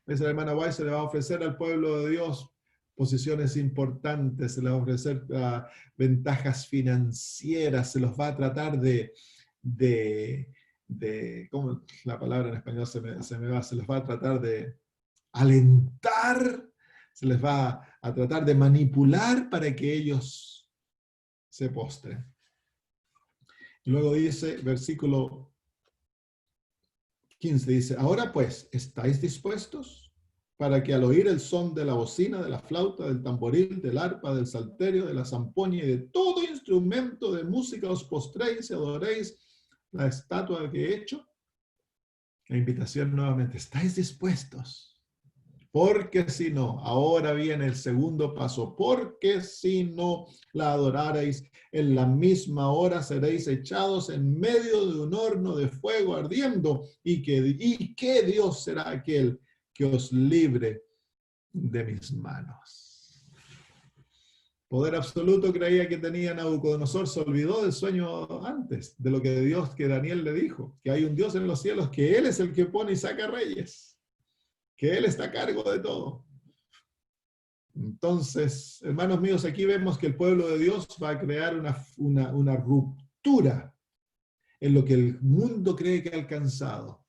Esa hermana White se le va a ofrecer al pueblo de Dios posiciones importantes, se les va a ofrecer ventajas financieras, se los va a tratar ¿cómo la palabra en español se les va a tratar de alentar, se les va a tratar de manipular para que ellos se postren. Y luego dice, versículo 15, dice, ahora pues, ¿estáis dispuestos para que al oír el son de la bocina, de la flauta, del tamboril, del arpa, del salterio, de la zampoña y de todo instrumento de música os postréis y adoréis la estatua que he hecho? La invitación nuevamente, ¿estáis dispuestos? Porque si no, ahora viene el segundo paso, porque si no la adorareis, en la misma hora seréis echados en medio de un horno de fuego ardiendo, y que Dios será aquel que os libre de mis manos. Poder absoluto creía que tenía Nabucodonosor, se olvidó del sueño antes, de lo que Daniel le dijo, que hay un Dios en los cielos, que Él es el que pone y saca reyes, que Él está a cargo de todo. Entonces, hermanos míos, aquí vemos que el pueblo de Dios va a crear una ruptura en lo que el mundo cree que ha alcanzado.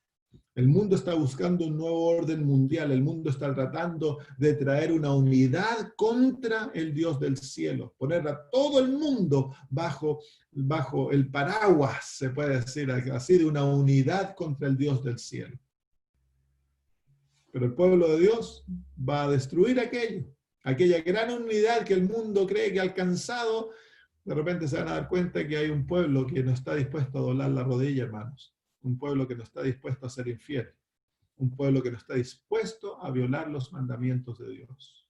El mundo está buscando un nuevo orden mundial, el mundo está tratando de traer una unidad contra el Dios del cielo, poner a todo el mundo bajo el paraguas, se puede decir así, de una unidad contra el Dios del cielo. Pero el pueblo de Dios va a destruir aquella gran unidad que el mundo cree que ha alcanzado. De repente se van a dar cuenta que hay un pueblo que no está dispuesto a doblar la rodilla, hermanos. Un pueblo que no está dispuesto a ser infiel. Un pueblo que no está dispuesto a violar los mandamientos de Dios.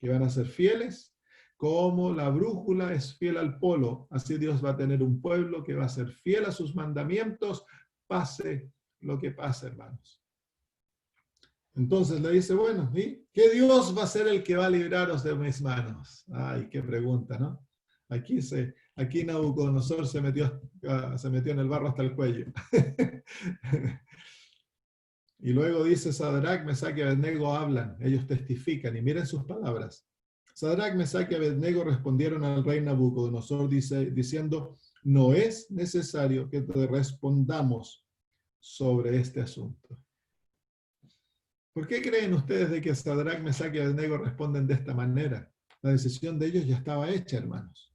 Que van a ser fieles, como la brújula es fiel al polo. Así Dios va a tener un pueblo que va a ser fiel a sus mandamientos, pase lo que pase, hermanos. Entonces le dice, bueno, ¿y qué Dios va a ser el que va a libraros de mis manos? Ay, qué pregunta, ¿no? Aquí Nabucodonosor se metió en el barro hasta el cuello. Y luego dice Sadrach, Mesach y Abednego hablan, ellos testifican, y miren sus palabras. Sadrach, Mesach y Abednego respondieron al rey Nabucodonosor diciendo, no es necesario que te respondamos sobre este asunto. ¿Por qué creen ustedes de que Sadrach, Mesach y Abednego responden de esta manera? La decisión de ellos ya estaba hecha, hermanos.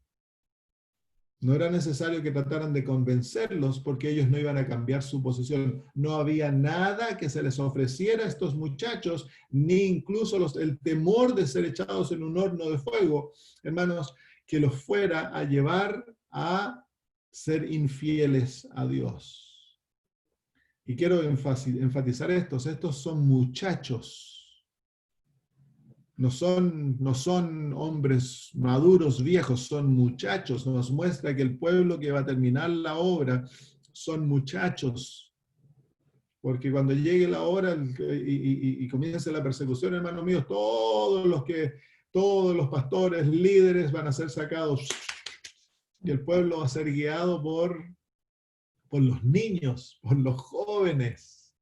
No era necesario que trataran de convencerlos porque ellos no iban a cambiar su posición. No había nada que se les ofreciera a estos muchachos, ni incluso el temor de ser echados en un horno de fuego, hermanos, que los fuera a llevar a ser infieles a Dios. Y quiero enfatizar estos son muchachos. No son hombres maduros, viejos, son muchachos. Nos muestra que el pueblo que va a terminar la obra son muchachos. Porque cuando llegue la hora y comience la persecución, hermanos míos, todos los pastores, líderes van a ser sacados. Y el pueblo va a ser guiado por los niños, por los jóvenes.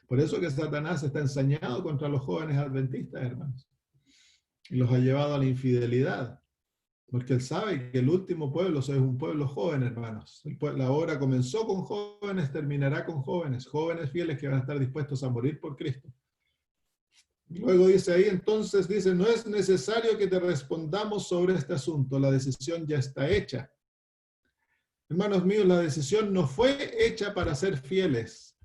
Por eso que Satanás está ensañado contra los jóvenes adventistas, hermanos. Y los ha llevado a la infidelidad, porque él sabe que el último pueblo es un pueblo joven, hermanos. La obra comenzó con jóvenes, terminará con jóvenes fieles que van a estar dispuestos a morir por Cristo. Y luego dice ahí, entonces dice, no es necesario que te respondamos sobre este asunto, la decisión ya está hecha. Hermanos míos, la decisión no fue hecha para ser fieles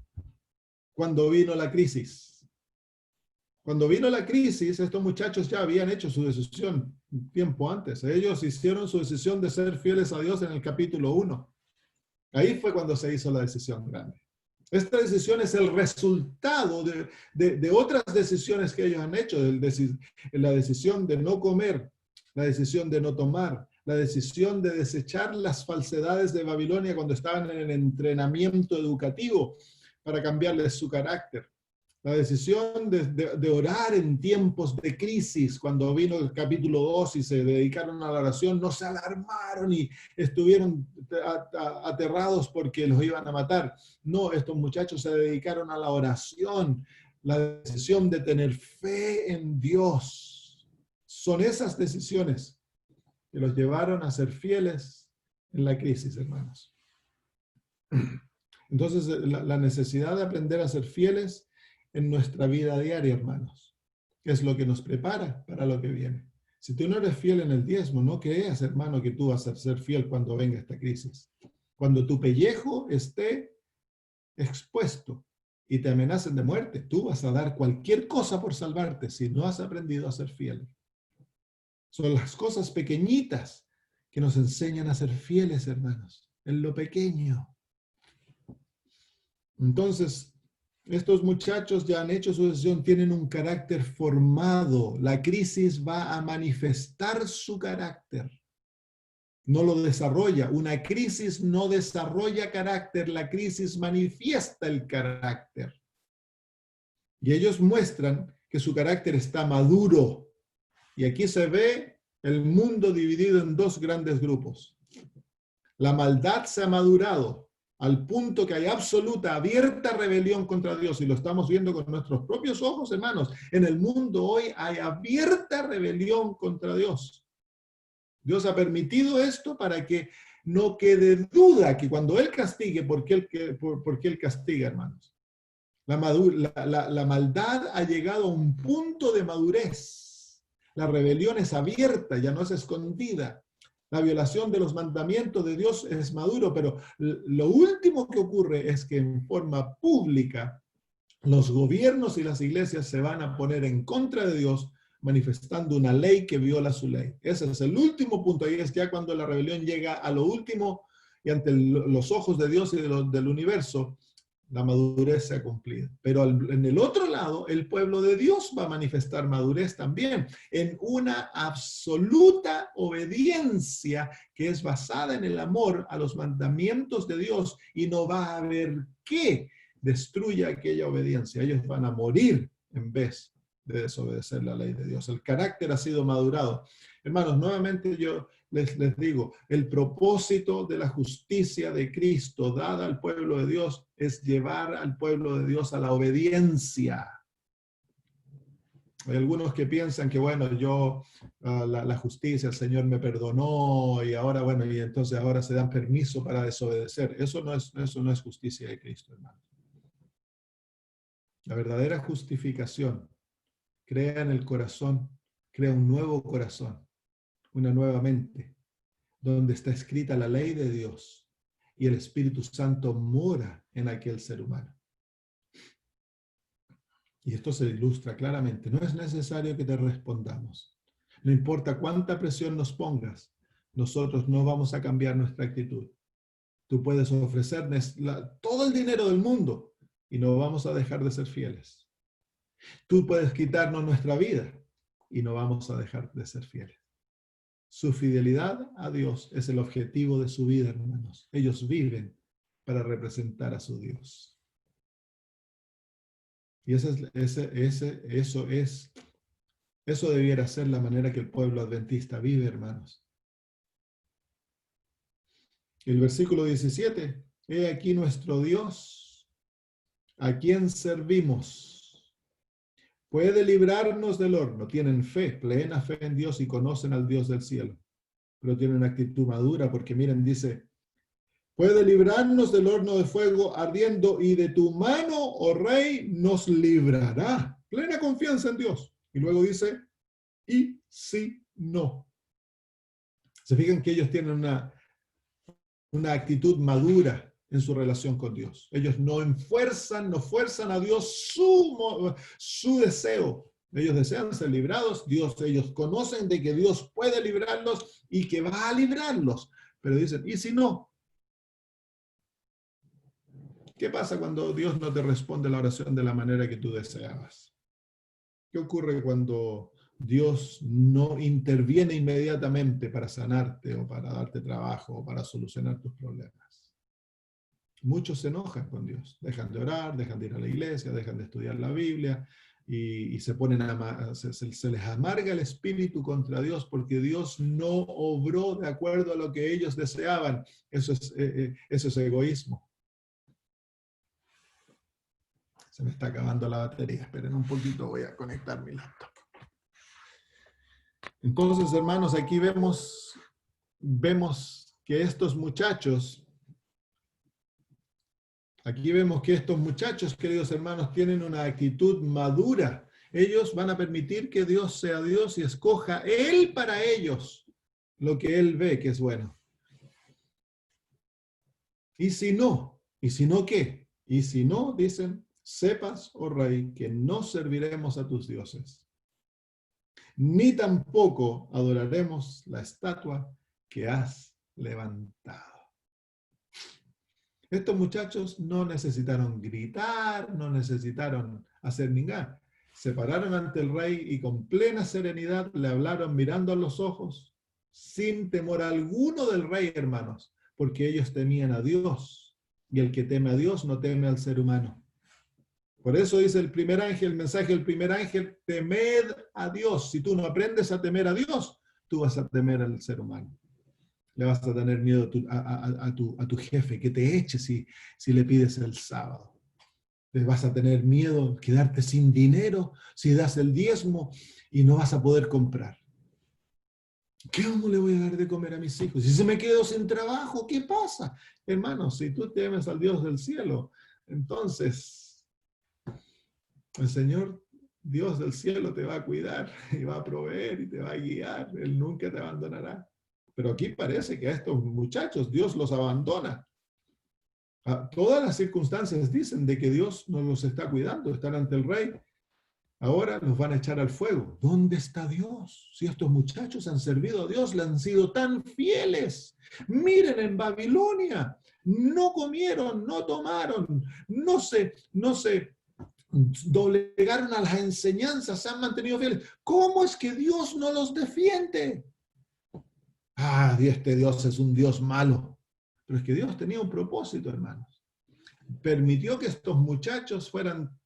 cuando vino la crisis. Cuando vino la crisis, estos muchachos ya habían hecho su decisión un tiempo antes. Ellos hicieron su decisión de ser fieles a Dios en el capítulo 1. Ahí fue cuando se hizo la decisión grande. Esta decisión es el resultado de otras decisiones que ellos han hecho. La decisión de no comer, la decisión de no tomar, la decisión de desechar las falsedades de Babilonia cuando estaban en el entrenamiento educativo para cambiarles su carácter. La decisión de orar en tiempos de crisis, cuando vino el capítulo 2 y se dedicaron a la oración, no se alarmaron y estuvieron aterrados porque los iban a matar. No, estos muchachos se dedicaron a la oración, la decisión de tener fe en Dios. Son esas decisiones que los llevaron a ser fieles en la crisis, hermanos. Entonces, la necesidad de aprender a ser fieles en nuestra vida diaria, hermanos, es lo que nos prepara para lo que viene. Si tú no eres fiel en el diezmo, no creas, hermano, que tú vas a ser fiel cuando venga esta crisis. Cuando tu pellejo esté expuesto y te amenacen de muerte, tú vas a dar cualquier cosa por salvarte si no has aprendido a ser fiel. Son las cosas pequeñitas que nos enseñan a ser fieles, hermanos, en lo pequeño. Entonces, estos muchachos ya han hecho su decisión, tienen un carácter formado. La crisis va a manifestar su carácter. No lo desarrolla. Una crisis no desarrolla carácter, la crisis manifiesta el carácter. Y ellos muestran que su carácter está maduro. Y aquí se ve el mundo dividido en dos grandes grupos. La maldad se ha madurado al punto que hay absoluta, abierta rebelión contra Dios, y lo estamos viendo con nuestros propios ojos, hermanos. En el mundo hoy hay abierta rebelión contra Dios. Dios ha permitido esto para que no quede duda que cuando Él castigue, ¿por qué Él castiga, hermanos? La maldad ha llegado a un punto de madurez. La rebelión es abierta, ya no es escondida. La violación de los mandamientos de Dios es maduro, pero lo último que ocurre es que en forma pública los gobiernos y las iglesias se van a poner en contra de Dios manifestando una ley que viola su ley. Ese es el último punto, y es ya cuando la rebelión llega a lo último y ante los ojos de Dios y del universo, la madurez se ha cumplido. Pero en el otro lado, el pueblo de Dios va a manifestar madurez también en una absoluta obediencia que es basada en el amor a los mandamientos de Dios, y no va a haber qué destruya aquella obediencia. Ellos van a morir en vez de desobedecer la ley de Dios. El carácter ha sido madurado. Hermanos, nuevamente yo les digo, el propósito de la justicia de Cristo dada al pueblo de Dios es llevar al pueblo de Dios a la obediencia. Hay algunos que piensan que, bueno, la justicia, el Señor me perdonó y ahora, bueno, y entonces ahora se dan permiso para desobedecer. Eso no es justicia de Cristo, hermano. La verdadera justificación crea en el corazón, crea un nuevo corazón, una nueva mente, donde está escrita la ley de Dios y el Espíritu Santo mora en aquel ser humano. Y esto se ilustra claramente. No es necesario que te respondamos. No importa cuánta presión nos pongas, nosotros no vamos a cambiar nuestra actitud. Tú puedes ofrecernos todo el dinero del mundo y no vamos a dejar de ser fieles. Tú puedes quitarnos nuestra vida y no vamos a dejar de ser fieles. Su fidelidad a Dios es el objetivo de su vida, hermanos. Ellos viven para representar a su Dios. Y eso debiera ser la manera que el pueblo adventista vive, hermanos. El versículo 17, he aquí nuestro Dios, a quien servimos. Puede librarnos del horno. Tienen fe, plena fe en Dios y conocen al Dios del cielo. Pero tienen una actitud madura porque miren, dice, puede librarnos del horno de fuego ardiendo y de tu mano, oh rey, nos librará. Plena confianza en Dios. Y luego dice, y si no. Se fijan que ellos tienen una actitud madura en su relación con Dios. Ellos no fuerzan a Dios su deseo. Ellos desean ser librados. Ellos conocen de que Dios puede librarlos y que va a librarlos. Pero dicen, ¿y si no? ¿Qué pasa cuando Dios no te responde la oración de la manera que tú deseabas? ¿Qué ocurre cuando Dios no interviene inmediatamente para sanarte o para darte trabajo o para solucionar tus problemas? Muchos se enojan con Dios, dejan de orar, dejan de ir a la iglesia, dejan de estudiar la Biblia y se les amarga el espíritu contra Dios porque Dios no obró de acuerdo a lo que ellos deseaban. Eso es egoísmo. Se me está acabando la batería. Esperen un poquito, voy a conectar mi laptop. Entonces, hermanos, aquí vemos que estos muchachos, queridos hermanos, tienen una actitud madura. Ellos van a permitir que Dios sea Dios y escoja Él para ellos lo que Él ve que es bueno. ¿Y si no? ¿Y si no qué? Y si no, dicen, sepas, oh rey, que no serviremos a tus dioses, ni tampoco adoraremos la estatua que has levantado. Estos muchachos no necesitaron gritar, no necesitaron hacer nada. Se pararon ante el rey y con plena serenidad le hablaron mirando a los ojos, sin temor alguno del rey, hermanos, porque ellos temían a Dios, y el que teme a Dios no teme al ser humano. Por eso dice el mensaje del primer ángel, temed a Dios. Si tú no aprendes a temer a Dios, tú vas a temer al ser humano. Le vas a tener miedo a tu jefe, que te eche si le pides el sábado. Le vas a tener miedo quedarte sin dinero si das el diezmo y no vas a poder comprar. ¿Cómo le voy a dar de comer a mis hijos? Si se me quedo sin trabajo, ¿qué pasa? Hermano, si tú temes al Dios del cielo, entonces el Señor, Dios del cielo, te va a cuidar y va a proveer y te va a guiar. Él nunca te abandonará. Pero aquí parece que a estos muchachos Dios los abandona. Todas las circunstancias dicen de que Dios no los está cuidando, están ante el rey. Ahora los van a echar al fuego. ¿Dónde está Dios? Si estos muchachos han servido a Dios, le han sido tan fieles. Miren en Babilonia, no comieron, no tomaron, no se doblegaron a las enseñanzas, se han mantenido fieles. ¿Cómo es que Dios no los defiende? Este Dios es un Dios malo. Pero es que Dios tenía un propósito, hermanos. Permitió que estos muchachos fueran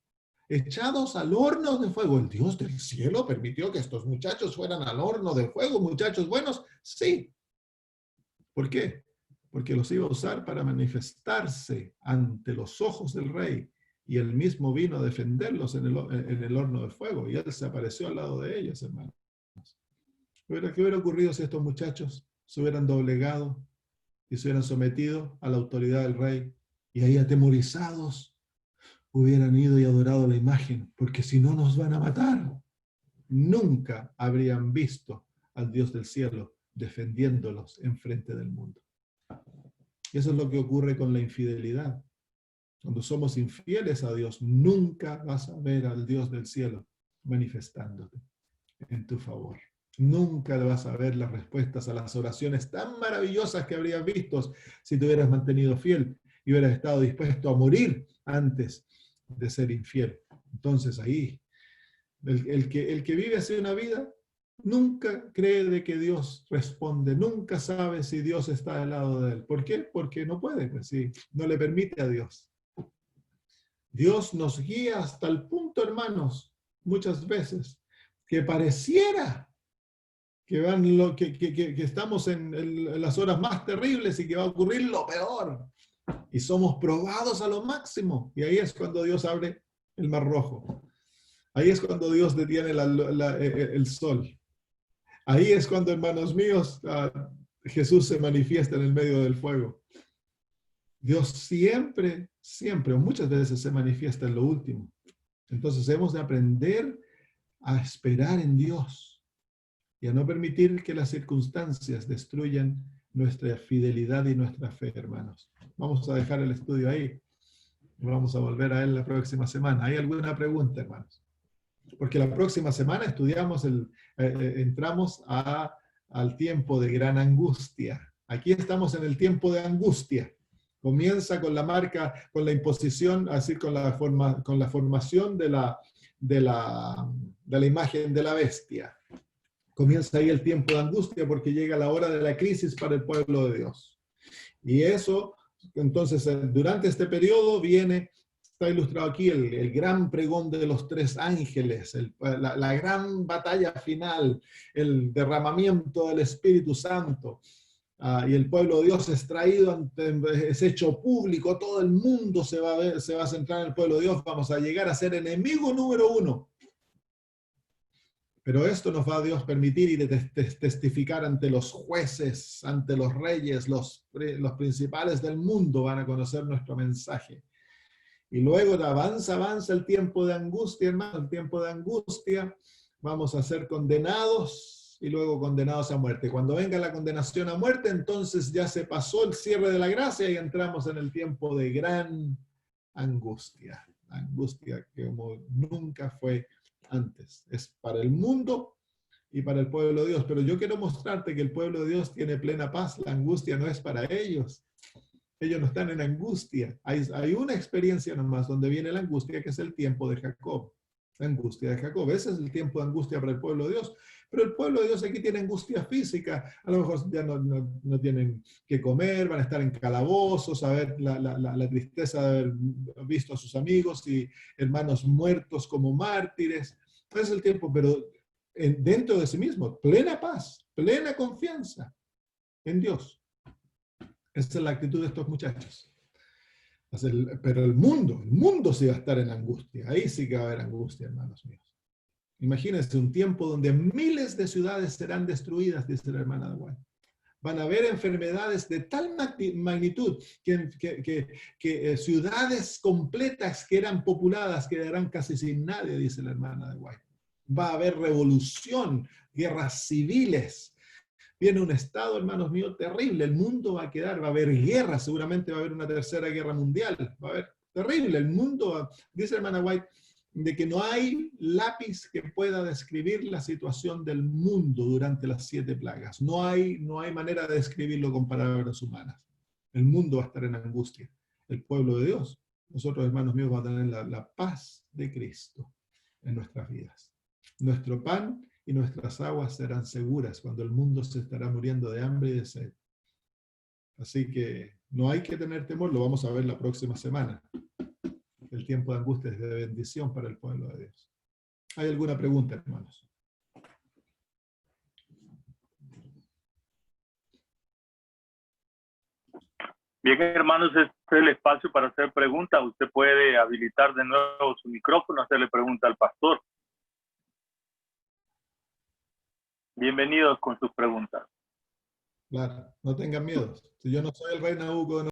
echados al horno de fuego. El Dios del cielo permitió que estos muchachos fueran al horno de fuego, muchachos buenos. Sí, ¿Por qué? Porque los iba a usar para manifestarse ante los ojos del rey, y él mismo vino a defenderlos en el horno de fuego, y él se apareció al lado de ellos, hermanos. ¿Qué hubiera ocurrido si estos muchachos se hubieran doblegado y se hubieran sometido a la autoridad del rey, y ahí atemorizados hubieran ido y adorado la imagen? Porque si no, nos van a matar. Nunca habrían visto al Dios del cielo defendiéndolos en frente del mundo. Y eso es lo que ocurre con la infidelidad. Cuando somos infieles a Dios, nunca vas a ver al Dios del cielo manifestándote en tu favor. Nunca vas a ver las respuestas a las oraciones tan maravillosas que habrías visto si te hubieras mantenido fiel y hubieras estado dispuesto a morir antes de ser infiel. Entonces ahí, el que vive así una vida, nunca cree de que Dios responde, nunca sabe si Dios está al lado de él. ¿Por qué? Porque no puede, pues sí, no le permite a Dios. Dios nos guía hasta el punto, hermanos, muchas veces, que pareciera que estamos en las horas más terribles y que va a ocurrir lo peor. Y somos probados a lo máximo. Y ahí es cuando Dios abre el mar rojo. Ahí es cuando Dios detiene el sol. Ahí es cuando, hermanos míos, Jesús se manifiesta en el medio del fuego. Dios siempre, siempre, o muchas veces se manifiesta en lo último. Entonces hemos de aprender a esperar en Dios y a no permitir que las circunstancias destruyan nuestra fidelidad y nuestra fe, hermanos. Vamos a dejar el estudio ahí. Vamos a volver a él la próxima semana. ¿Hay alguna pregunta, hermanos? Porque la próxima semana estudiamos entramos al tiempo de gran angustia. Aquí estamos en el tiempo de angustia. Comienza con la marca, con la imposición, así con la formación de la imagen de la bestia. Comienza ahí el tiempo de angustia porque llega la hora de la crisis para el pueblo de Dios. Y eso, entonces, durante este periodo está ilustrado aquí el gran pregón de los tres ángeles, la gran batalla final, el derramamiento del Espíritu Santo. Y el pueblo de Dios es traído, es hecho público, todo el mundo se va a centrar en el pueblo de Dios, vamos a llegar a ser enemigo número uno. Pero esto nos va a Dios permitir y testificar ante los jueces, ante los reyes, los principales del mundo van a conocer nuestro mensaje. Y luego avanza el tiempo de angustia, hermano, el tiempo de angustia. Vamos a ser condenados y luego condenados a muerte. Cuando venga la condenación a muerte, entonces ya se pasó el cierre de la gracia y entramos en el tiempo de gran angustia. Angustia que como nunca fue antes. Es para el mundo y para el pueblo de Dios. Pero yo quiero mostrarte que el pueblo de Dios tiene plena paz. La angustia no es para ellos. Ellos no están en angustia. Hay una experiencia nomás donde viene la angustia, que es el tiempo de Jacob. La angustia de Jacob. Ese es el tiempo de angustia para el pueblo de Dios. Pero el pueblo de Dios aquí tiene angustia física. A lo mejor ya no tienen que comer, van a estar en calabozos, a ver la tristeza de haber visto a sus amigos y hermanos muertos como mártires. Ese es el tiempo, pero dentro de sí mismo, plena paz, plena confianza en Dios. Esa es la actitud de estos muchachos. Pero el mundo sí va a estar en angustia. Ahí sí que va a haber angustia, hermanos míos. Imagínense un tiempo donde miles de ciudades serán destruidas, dice la hermana de White. Van a haber enfermedades de tal magnitud que ciudades completas que eran populadas quedarán casi sin nadie, dice la hermana de White. Va a haber revolución, guerras civiles. Viene un estado, hermanos míos, terrible. El mundo va a quedar, va a haber guerra, seguramente va a haber una tercera guerra mundial. Va a haber terrible. El mundo, dice la hermana White, de que no hay lápiz que pueda describir la situación del mundo durante las 7 plagas. No hay manera de describirlo con palabras humanas. El mundo va a estar en angustia. El pueblo de Dios, nosotros, hermanos míos, vamos a tener la paz de Cristo en nuestras vidas. Nuestro pan y nuestras aguas serán seguras cuando el mundo se estará muriendo de hambre y de sed. Así que no hay que tener temor, lo vamos a ver la próxima semana. El tiempo de angustia es de bendición para el pueblo de Dios. ¿Hay alguna pregunta, hermanos? Bien, hermanos, este es el espacio para hacer preguntas. Usted puede habilitar de nuevo su micrófono, hacerle pregunta al pastor. Bienvenidos con sus preguntas. Claro, no tengan miedo. Si yo no soy el rey Nabucodonosor.